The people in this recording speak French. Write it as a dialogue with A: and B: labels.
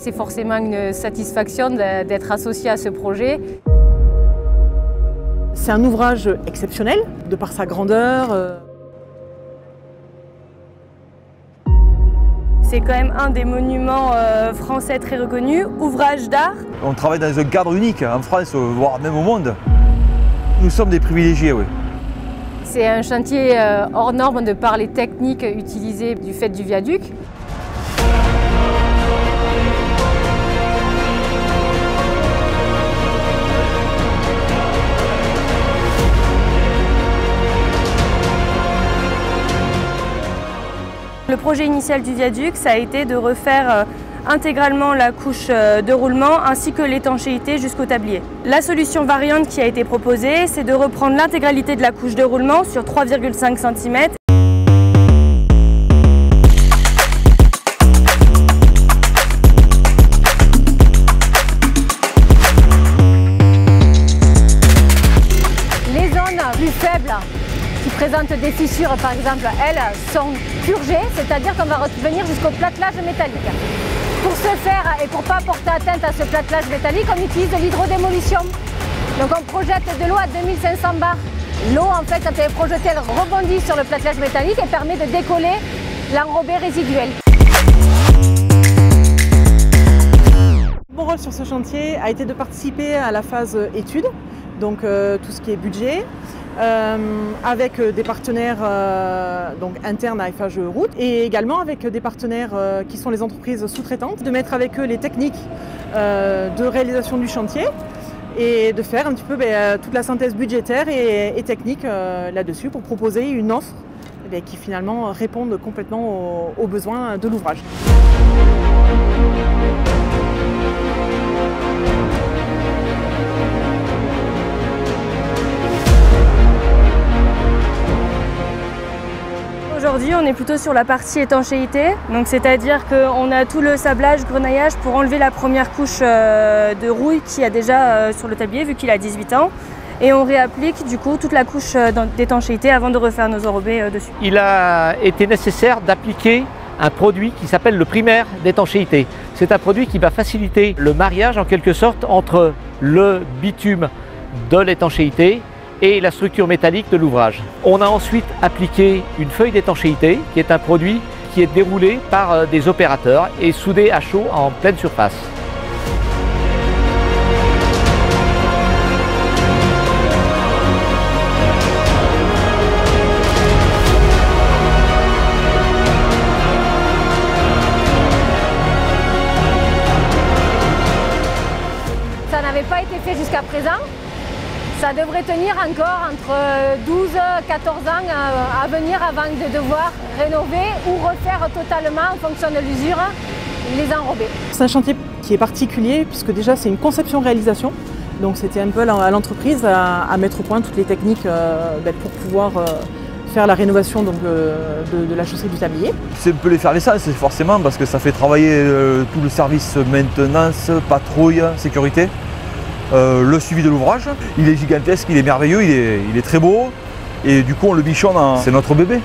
A: c'est forcément une satisfaction d'être associé à ce projet.
B: C'est un ouvrage exceptionnel, de par sa grandeur.
C: C'est quand même un des monuments français très reconnus, ouvrage d'art.
D: On travaille dans un cadre unique en France, voire même au monde. Nous sommes des privilégiés, oui.
A: C'est un chantier hors norme de par les techniques utilisées du fait du viaduc.
C: Le projet initial du viaduc, ça a été de refaire intégralement la couche de roulement ainsi que l'étanchéité jusqu'au tablier. La solution variante qui a été proposée, c'est de reprendre l'intégralité de la couche de roulement sur 3,5 cm.
A: Les zones plus faibles qui présentent des fissures, par exemple, elles sont purgées, c'est-à-dire qu'on va revenir jusqu'au platelage métallique. Pour ce faire et pour ne pas porter atteinte à ce platelage métallique, on utilise de l'hydrodémolition. Donc on projette de l'eau à 2500 bars. L'eau, en fait, quand elle est projetée, elle rebondit sur le platelage métallique et permet de décoller l'enrobé résiduel.
B: Mon rôle sur ce chantier a été de participer à la phase études, donc tout ce qui est budget, avec des partenaires donc internes à Eiffage Route et également avec des partenaires qui sont les entreprises sous-traitantes, de mettre avec eux les techniques de réalisation du chantier et de faire un petit peu toute la synthèse budgétaire et technique là-dessus pour proposer une offre qui finalement réponde complètement aux besoins de l'ouvrage.
C: Aujourd'hui, on est plutôt sur la partie étanchéité, donc c'est-à-dire qu'on a tout le sablage, grenaillage pour enlever la première couche de rouille qu'il y a déjà sur le tablier vu qu'il a 18 ans. Et on réapplique du coup toute la couche d'étanchéité avant de refaire nos enrobés dessus.
E: Il a été nécessaire d'appliquer un produit qui s'appelle le primaire d'étanchéité. C'est un produit qui va faciliter le mariage en quelque sorte entre le bitume de l'étanchéité et la structure métallique de l'ouvrage. On a ensuite appliqué une feuille d'étanchéité qui est un produit qui est déroulé par des opérateurs et soudé à chaud en pleine surface.
A: Ça n'avait pas été fait jusqu'à présent. Ça devrait tenir encore entre 12 et 14 ans à venir avant de devoir rénover ou refaire totalement en fonction de l'usure les enrobés.
B: C'est un chantier qui est particulier puisque déjà c'est une conception-réalisation. Donc c'était un peu à l'entreprise à mettre au point toutes les techniques pour pouvoir faire la rénovation donc, de la chaussée du tablier.
D: C'est un peu l'effervescence forcément parce que ça fait travailler tout le service maintenance, patrouille, sécurité. Le suivi de l'ouvrage, il est gigantesque, il est merveilleux, il est très beau et du coup on le bichonne, c'est notre bébé.